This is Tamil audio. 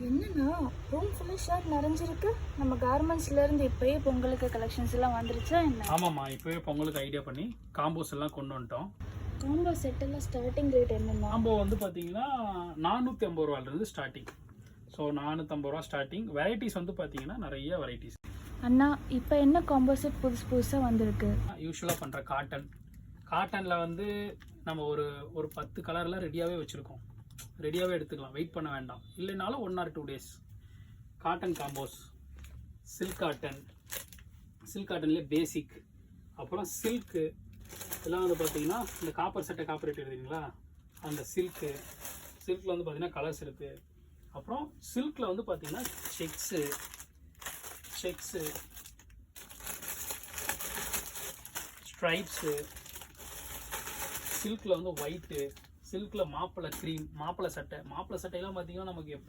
என்னன்னா ரூம் ஃபுல்லாக ஷர்ட் நிறைஞ்சிருக்கு. நம்ம கார்மெண்ட்ஸ்லேருந்து இப்போயே பொங்கலுக்கு கலெக்ஷன்ஸ் எல்லாம் வந்துருச்சா என்ன? ஆமாம்மா, இப்போவே பொங்கலுக்கு ஐடியா பண்ணி காம்போஸ் எல்லாம் கொண்டு வந்துட்டோம். காம்போ செட்டெல்லாம் ஸ்டார்டிங் ரேட் என்னன்னா? காம்போ வந்து பார்த்தீங்கன்னா 450 ரூபாயிலிருந்து ஸ்டார்டிங். ஸோ 450 ரூபா ஸ்டார்டிங். வெரைட்டிஸ் வந்து பார்த்தீங்கன்னா நிறைய வெரைட்டிஸ். அண்ணா இப்போ என்ன காம்போ செட் புதுசாக வந்திருக்கு? யூஸ்வலாக பண்ணுற காட்டனில் வந்து நம்ம ஒரு 10 கலர்லாம் ரெடியாகவே வச்சுருக்கோம். ரெடியாகவே எடுத்துக்கலாம், வெயிட் பண்ண வேண்டாம். இல்லைனாலும் 1 or 2 days. Cotton combos, silk காட்டன்லேயே பேசிக், அப்புறம் சில்க்கு. இதெல்லாம் வந்து பார்த்தீங்கன்னா இந்த காப்பர் சட்டை காப்பரேட் எழுதுங்களா, அந்த சில்கில் வந்து பார்த்தீங்கன்னா கலர்ஸ் இருக்குது. அப்புறம் சில்கில் வந்து பார்த்தீங்கன்னா செக்ஸு ஸ்ட்ரைப்ஸு, சில்கில் வந்து ஒயிட்டு, சில்கில் மாப்பிளை க்ரீம், மாப்பிளை சட்டையெல்லாம் பார்த்தீங்கன்னா நமக்கு எப்போ